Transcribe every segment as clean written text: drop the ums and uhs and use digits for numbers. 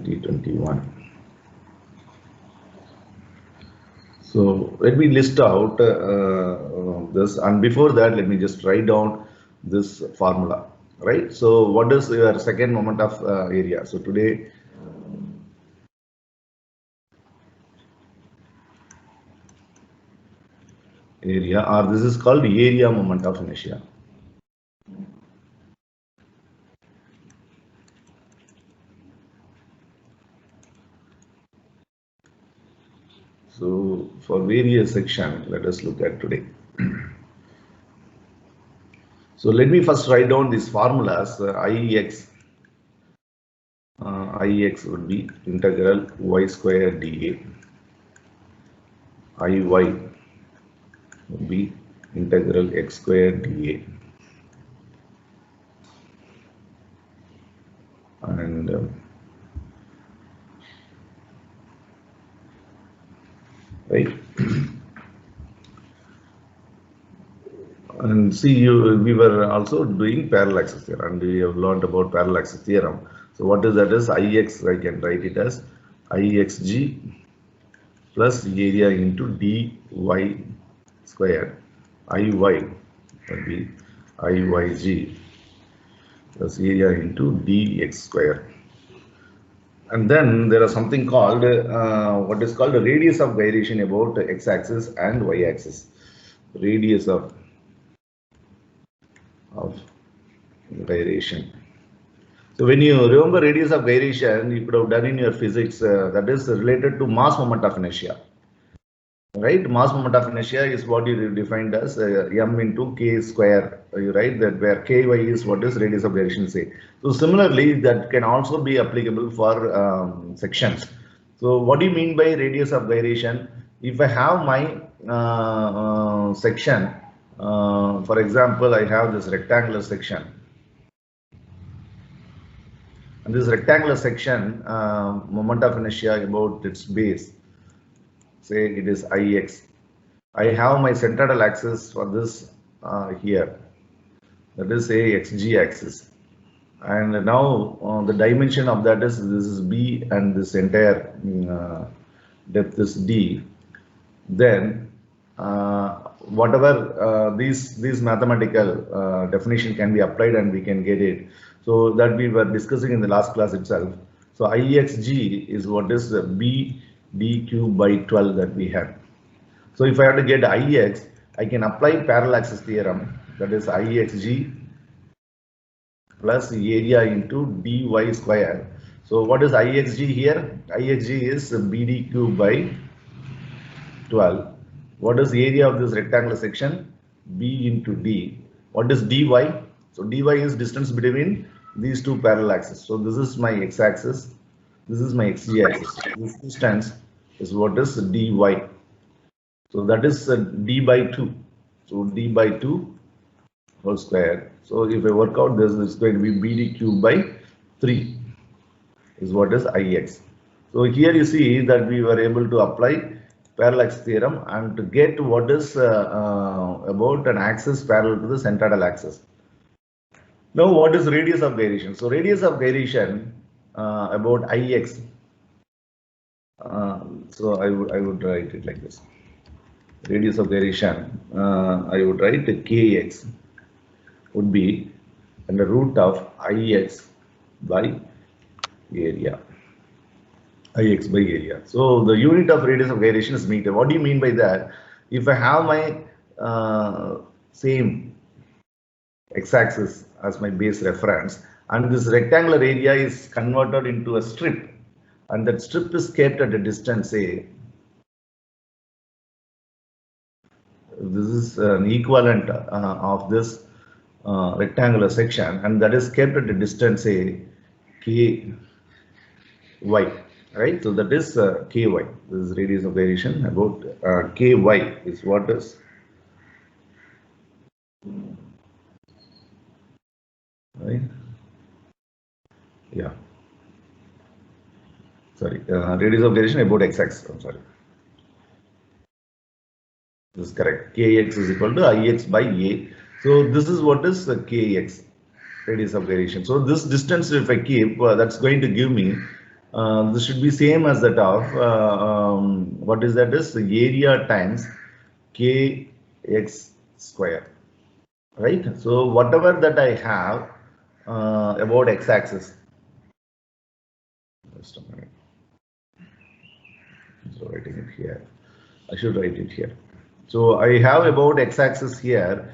2021. So let me list out this, and before that let me just write down this formula, right? So what is your second moment of area? So today area, or this is called area moment of inertia. So for various section, let us look at today. So let me first write down these formulas. Ix would be integral y square dA. Iy would be integral x square dA. And right. And see, we were also doing parallel axis theorem, and we have learned about parallel axis theorem. So what is that? Is Ix, I can write it as Ixg plus area into dy square. Iy will be Iyg plus area into dx square. And then there is something called what is called the radius of gyration about x-axis and y-axis. Radius of gyration. So when you remember radius of gyration, you could have done in your physics, that is related to mass moment of inertia. Right, mass moment of inertia is what you defined as m into k square. You write that where ky is what is radius of gyration, say. So similarly, that can also be applicable for sections. So what do you mean by radius of gyration? If I have my section, for example, I have this rectangular section, and this rectangular section moment of inertia about its base, say it is Ix. I have my centroidal axis for this here, that is say xg axis, and now the dimension of that is this is b and this entire depth is d. Then whatever these mathematical definition can be applied and we can get it. So that we were discussing in the last class itself. So Ixg is what is the b dq by 12 that we have. So if I have to get Ix, I can apply parallel axis theorem, that is Ixg plus area into dy square. So what is Ixg here? Ixg is b dq by 12. What is the area of this rectangular section? B into d. What is dy? So dy is distance between these two parallel axes. So this is my x-axis, this is my xg axis. This distance is what is dy. So that is d by 2. So d by 2 whole square. So if I work out this, it's going to be b dq by 3 is what is Ix. So here you see that we were able to apply parallel axis theorem and to get what is about an axis parallel to the centroidal axis. Now what is radius of gyration? So radius of gyration about Ix. So I would write it like this. Radius of gyration, I would write kx would be under root of Ix by area. Ix by area. So the unit of radius of gyration is meter. What do you mean by that? If I have my same x-axis as my base reference, and this rectangular area is converted into a strip, and that strip is kept at a distance, say this is an equivalent of this rectangular section, and that is kept at a distance, say ky, right? So that is ky. This is radius of gyration about ky is what is right? Yeah. Sorry, radius of gyration about x-axis. I'm sorry. This is correct. Kx is equal to Ix by A. So this is what is Kx, radius of gyration. So this distance, if I keep, that's going to give me This should be same as that of what is that is the area times kx square, right? So whatever that I have about x-axis, just a minute, so writing it here, I should write it here. So I have about x-axis here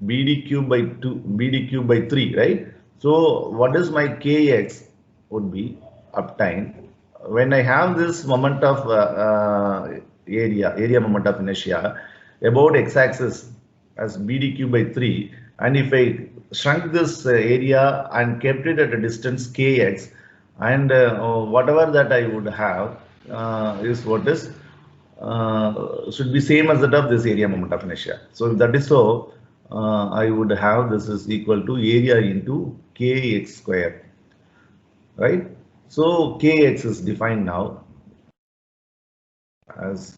bd cube by 2, bd cube by 3, right? So what is my kx would be obtained when I have this moment of area moment of inertia about x-axis as bd cube by 3, and if I shrunk this area and kept it at a distance kx, and whatever that I would have is what is should be same as that of this area moment of inertia. So if that is so, I would have this is equal to area into kx square, right? So kx is defined now as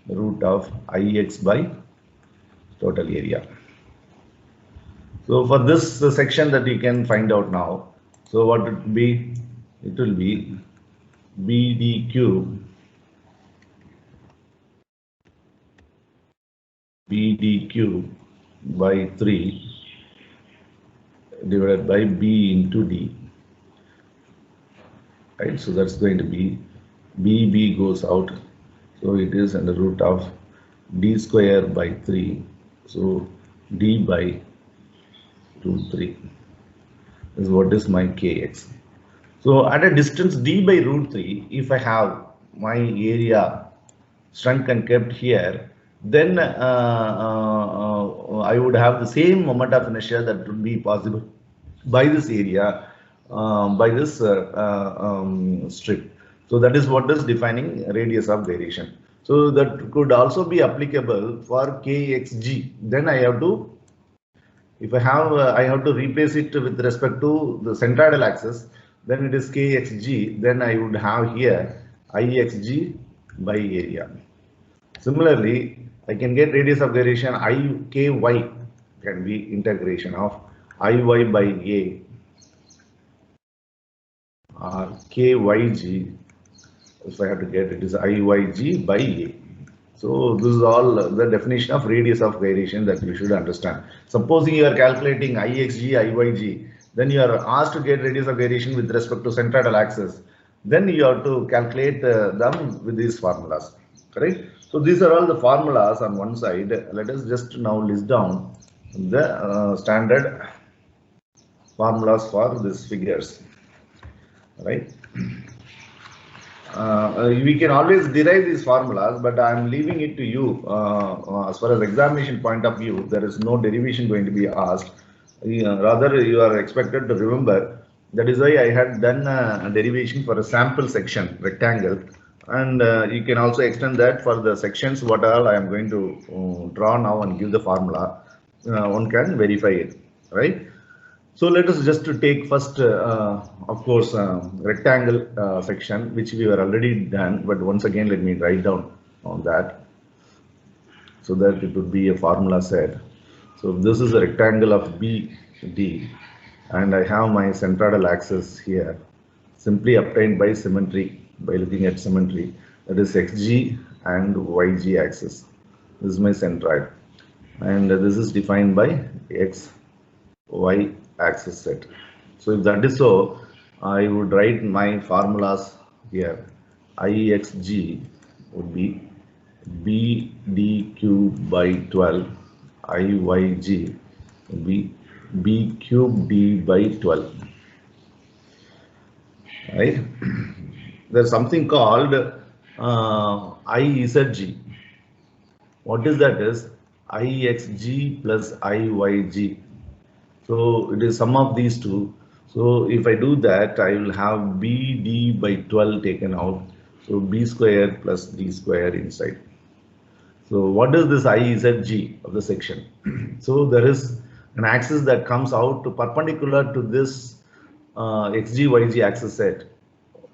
the root of ix by total area. So for this section that you can find out now, so what it will be? It will be bd cube by 3 divided by b into d, right? So that's going to be b goes out, so it is under root of d square by 3, so d by root 3 is what is my kx. So at a distance d by root 3, if I have my area shrunk and kept here, then I would have the same moment of inertia that would be possible by this area, by this strip. So that is what is defining radius of gyration. So that could also be applicable for kxg. Then I have to, if I have, I have to replace it with respect to the centroidal axis. Then it is kxg. Then I would have here ixg by area. Similarly, I can get radius of gyration iky can be integration of iy by a or kyg. If I have to get it is iyg by a. So this is all the definition of radius of gyration that you should understand. Supposing you are calculating ixg, iyg, then you are asked to get radius of gyration with respect to centroidal axis. Then you have to calculate them with these formulas, correct? So these are all the formulas on one side. Let us just now list down the standard formulas for these figures, right? We can always derive these formulas, but I am leaving it to you. As far as examination point of view, there is no derivation going to be asked. Rather, you are expected to remember. That is why I had done a derivation for a sample section rectangle, and you can also extend that for the sections what all I am going to draw now and give the formula. One can verify it, right? So let us just to take first, of course, rectangle section, which we were already done, but once again, let me write down on that so that it would be a formula set. So this is a rectangle of BD, and I have my centroidal axis here, simply obtained by symmetry, by looking at symmetry, that is XG and YG axis. This is my centroid, and this is defined by X, Y axis set. So if that is so, I would write my formulas here. IXG would be BD cube by 12. IYG would be B cube D by 12. Right? There's something called IZG. What is that? Is IXG plus IYG. So it is sum of these two. So if I do that, I will have BD by 12 taken out. So B square plus D square inside. So what is this IZG of the section? So there is an axis that comes out to perpendicular to this XG, YG axis set,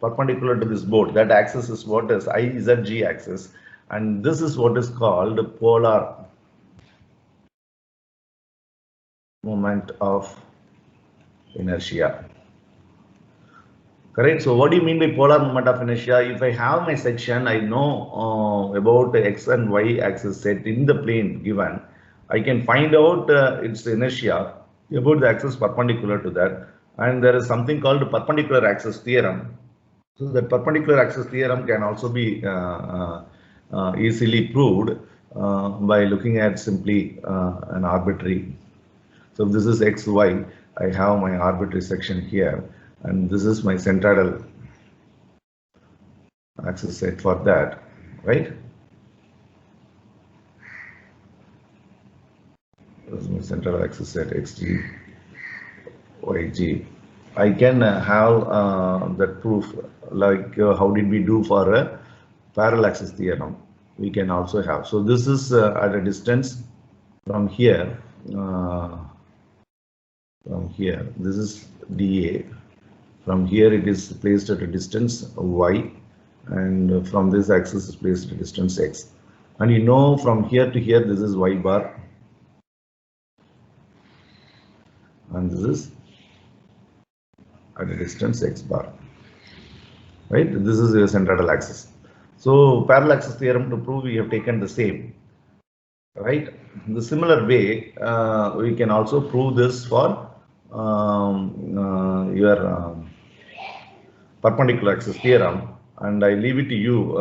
perpendicular to this board. That axis is what is IZG axis. And this is what is called polar moment of inertia. Correct. So what do you mean by polar moment of inertia? If I have my section, I know about the x and y axis set in the plane given, I can find out its inertia about the axis perpendicular to that. And there is something called perpendicular axis theorem. So that perpendicular axis theorem can also be easily proved by looking at simply an arbitrary. So if this is x, y, I have my arbitrary section here, and this is my centroidal axis set for that, right? This is my centroidal axis set xg, yg. I can have that proof like how did we do for a parallel axis theorem? We can also have. So this is at a distance from here. From here, this is dA. From here, it is placed at a distance y, and from this axis is placed at a distance x. And you know from here to here, this is y bar, and this is at a distance x bar. Right? This is your centroidal axis. So parallel axis theorem to prove we have taken the same. Right? In the similar way, we can also prove this for your perpendicular axis theorem, and I leave it to you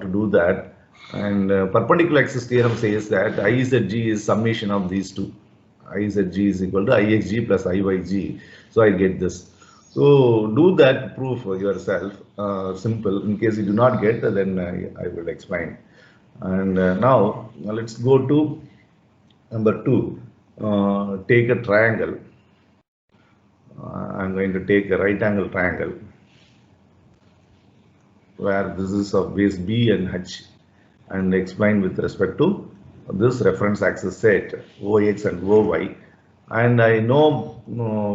to do that. And perpendicular axis theorem says that IZG is summation of these two. IZG is equal to IXG plus IYG. So I get this. So do that proof yourself. Simple. In case you do not get, then I will explain. And now let's go to number 2. Take a triangle. I'm going to take a right angle triangle where this is of base B and H, and explain with respect to this reference axis set OX and OY. And I know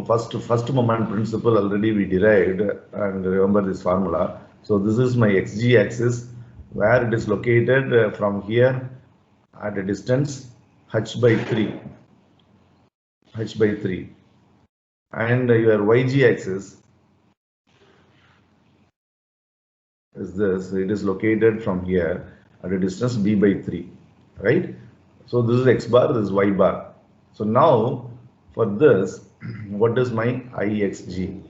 first moment principle already we derived, and remember this formula. So this is my XG axis where it is located from here at a distance H by 3. And your YG axis is this. It is located from here at a distance d by 3, right? So this is x bar, this is y bar. So now for this, what is my IXG?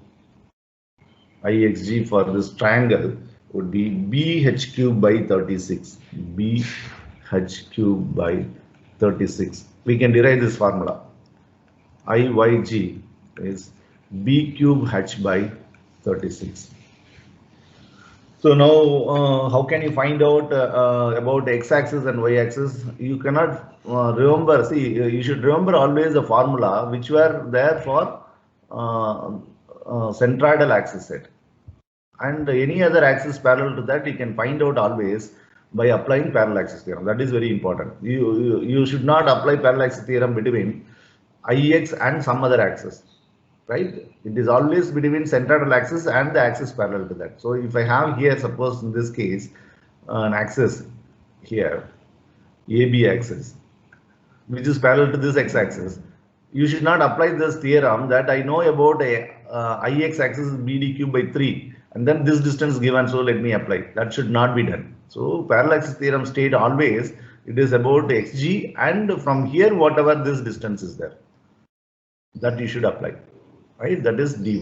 IXG for this triangle would be BH cube by 36. BH cube by 36. We can derive this formula. IYG is B cube H by 36. So now, how can you find out about x-axis and y-axis? You cannot remember. See, you should remember always the formula which were there for centroidal axis set, and any other axis parallel to that you can find out always by applying parallel axis theorem. That is very important. You should not apply parallel axis theorem between IX and some other axis. Right? It is always between centroidal axis and the axis parallel to that. So if I have here, suppose in this case, an axis here, AB axis, which is parallel to this x-axis, you should not apply this theorem that I know about a IX axis is BD cube by 3, and then this distance given, so let me apply. That should not be done. So parallel axis theorem state always it is about XG, and from here whatever this distance is there, that you should apply. Right, that is dy.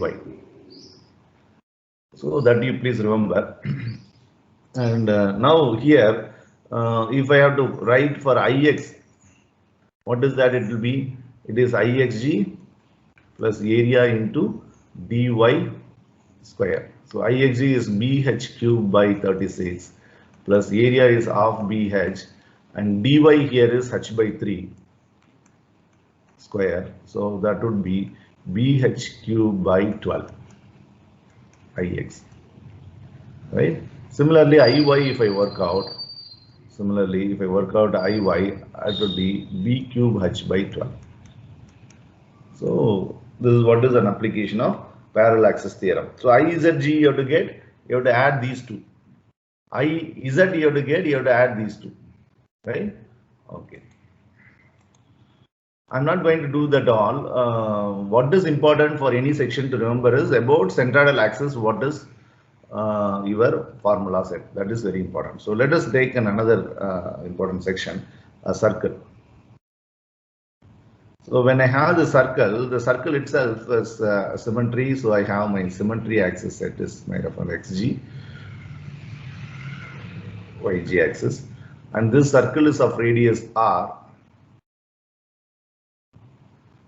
So that you please remember. And now here, if I have to write for Ix, what is that? It will be, it is Ixg plus area into dy square. So Ixg is BH cube by 36 plus area is half BH, and dy here is H by 3 square. So that would be BH cube by 12 Ix, right? Similarly, Iy, if I work out, Iy, it would be B cube H by 12. So this is what is an application of parallel axis theorem. So IZG you have to add these two. IZ you have to add these two, right? Okay. I'm not going to do that all. What is important for any section to remember is about centroidal axis. What is your formula set? That is very important. So let us take another important section, a circle. So when I have the circle itself is symmetry. So I have my symmetry axis set is made of an xg, yg axis, and this circle is of radius r.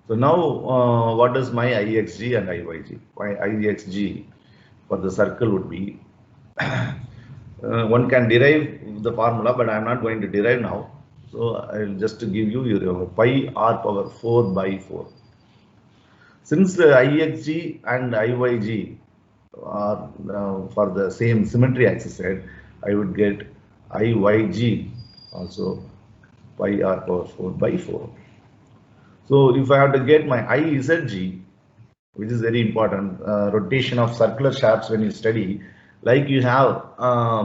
So now, what is my IXG and IYG? My IXG for the circle would be, one can derive the formula, but I am not going to derive now. So I will just give you your pi r power 4 by 4. Since IXG and IYG are for the same symmetry axis set, I would get IYG also pi r power 4 by 4. So if I have to get my IZG, which is very important, rotation of circular shafts when you study, like you have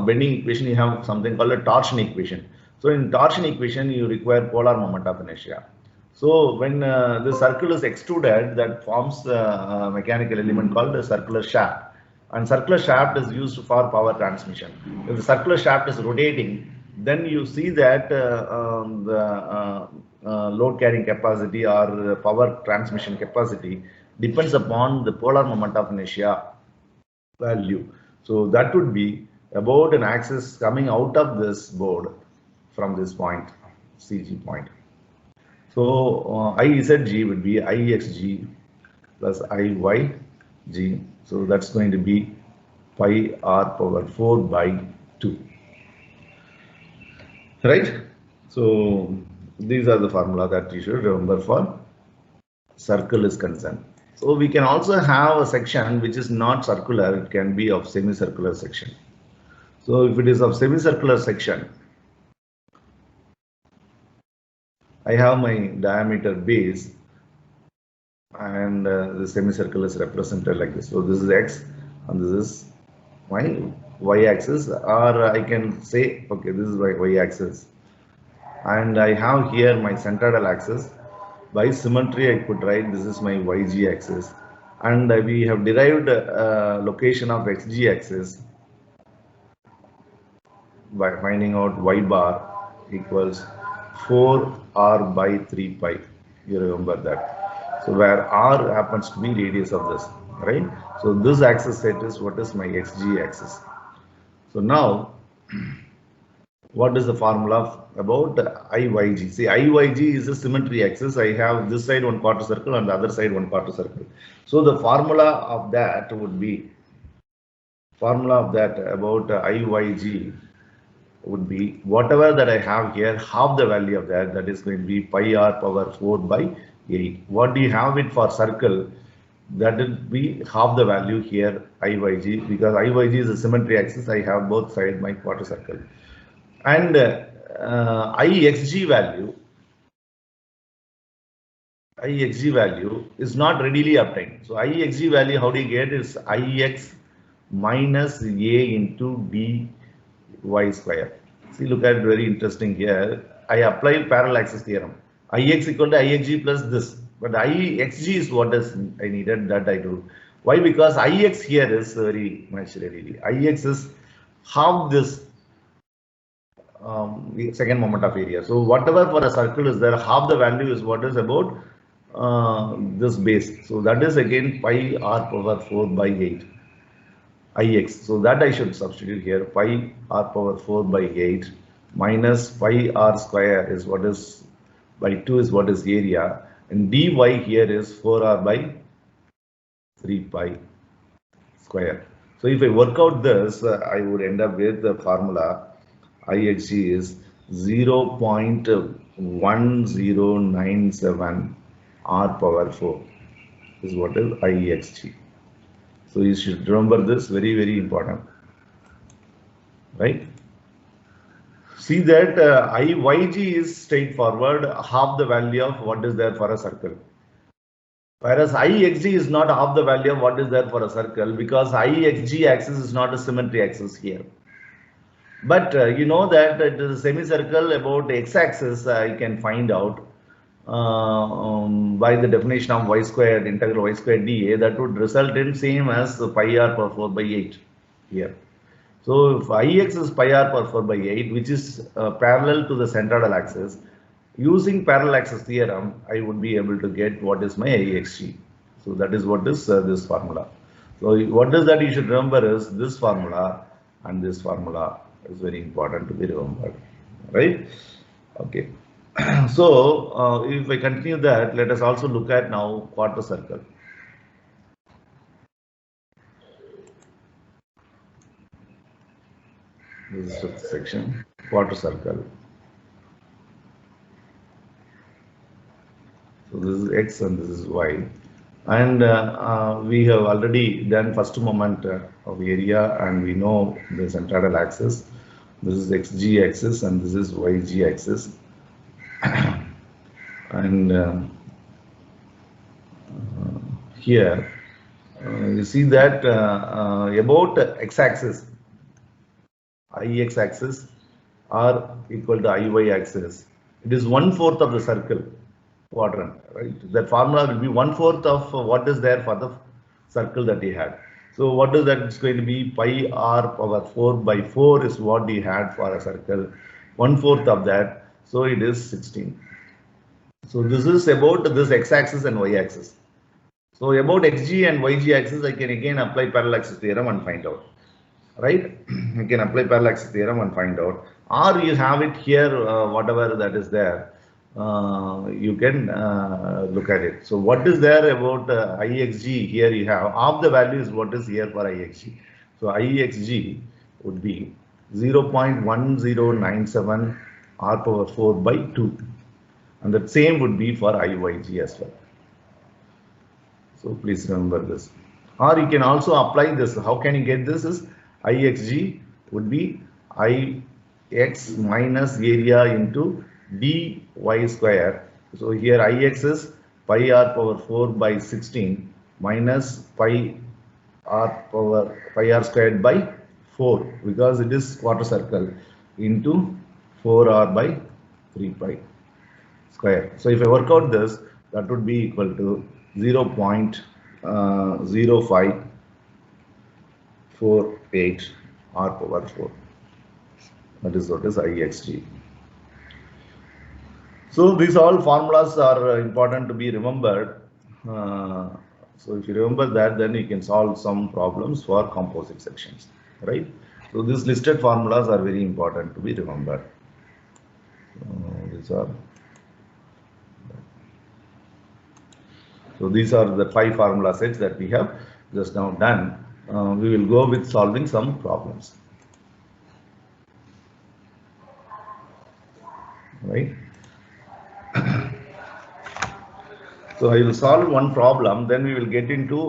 bending equation, you have something called a torsion equation. So in torsion equation, you require polar moment of inertia. So when the circle is extruded, that forms a mechanical element called a circular shaft. And circular shaft is used for power transmission. If the circular shaft is rotating, then you see that the load carrying capacity or power transmission capacity depends upon the polar moment of inertia value. So that would be about an axis coming out of this board from this point, CG point. So IZG would be IXG plus IYG. So that's going to be pi r power 4 by 2. Right? So these are the formula that you should remember for circle is concerned. So we can also have a section which is not circular, it can be of semicircular section. So if it is of semicircular section, I have my diameter base and the semicircle is represented like this. So this is x and this is my y-axis, or I can say, okay, this is my y-axis. And I have here my centroidal axis. By symmetry, I could write this is my yg axis, and we have derived location of xg axis by finding out y bar equals 4r by 3 pi. You remember that. So where r happens to be radius of this, right? So this axis set is what is my xg axis. So now, what is the formula about IYG? See, IYG is a symmetry axis. I have this side one quarter circle and the other side one quarter circle. So the formula of that would be, about IYG would be whatever that I have here, half the value of that, that is going to be pi r power 4 by 8. What do you have it for circle? That will be half the value here, IYG, because IYG is a symmetry axis. I have both sides my quarter circle. And IXG value is not readily obtained. So IXG value, how do you get, is IX minus A into dy square. See, look at very interesting here. I apply parallel axis theorem. IX equal to IXG plus this. But IXG is what is I needed, that I do. Why? Because IX here is very much readily. IX is half this second moment of area. So whatever for a circle is there, half the value is what is about this base. So that is again pi r power 4 by 8 Ix. So that I should substitute here, pi r power 4 by 8 minus pi r square is what is by 2 is what is area, and dy here is 4r by 3 pi square. So if I work out this, I would end up with the formula IXG is 0.1097 r power 4 is what is IXG. So you should remember this, very, very important, right? See that IYG is straightforward, half the value of what is there for a circle. Whereas IXG is not half the value of what is there for a circle, because IXG axis is not a symmetry axis here. But you know that it is a semicircle, about x-axis I can find out. by the definition of y squared, integral y squared dA, that would result in same as pi r power 4 by 8 here. So if Ix is pi r power 4 by 8, which is parallel to the centroidal axis, using parallel axis theorem, I would be able to get what is my Ixg. So that is what is this formula. So what is that you should remember is this formula, and this formula is very important to be remembered, right? Okay. So if I continue that, let us also look at now quarter circle. This is fifth section, quarter circle. So this is x and this is y. And we have already done first moment of area, and we know the centroidal axis. This is xg axis and this is yg axis. And here you see that about x-axis, ix axis are equal to iy axis. It is 1/4 of the circle quadrant, right? That formula will be 1/4 of what is there for the circle that he had. So what is that? It's going to be pi r power 4 by 4 is what he had for a circle. 1/4 of that, so it is 16. So this is about this x-axis and y-axis. So about xg and yg axis, I can again apply parallel axis theorem and find out, right? You can apply parallel axis theorem and find out, or you have it here, whatever that is there. You can look at it. So what is there about Ixg? Here you have half the value is what is here for Ixg. So Ixg would be 0.1097 r power 4 by 2, and the same would be for Iyg as well. So please remember this. Or you can also apply this. How can you get this? Is Ixg would be Ix minus area into dy square. So here Ix is pi r power 4 by 16 minus pi r squared by 4, because it is quarter circle, into 4r by 3 pi square. So if I work out this, that would be equal to 0.0548 r power 4. That is what is Ixg. So these all formulas are important to be remembered. So if you remember that, then you can solve some problems for composite sections, right? So these listed formulas are very important to be remembered. These are the 5 formula sets that we have just now done. We will go with solving some problems, right? So I will solve one problem, then we will get into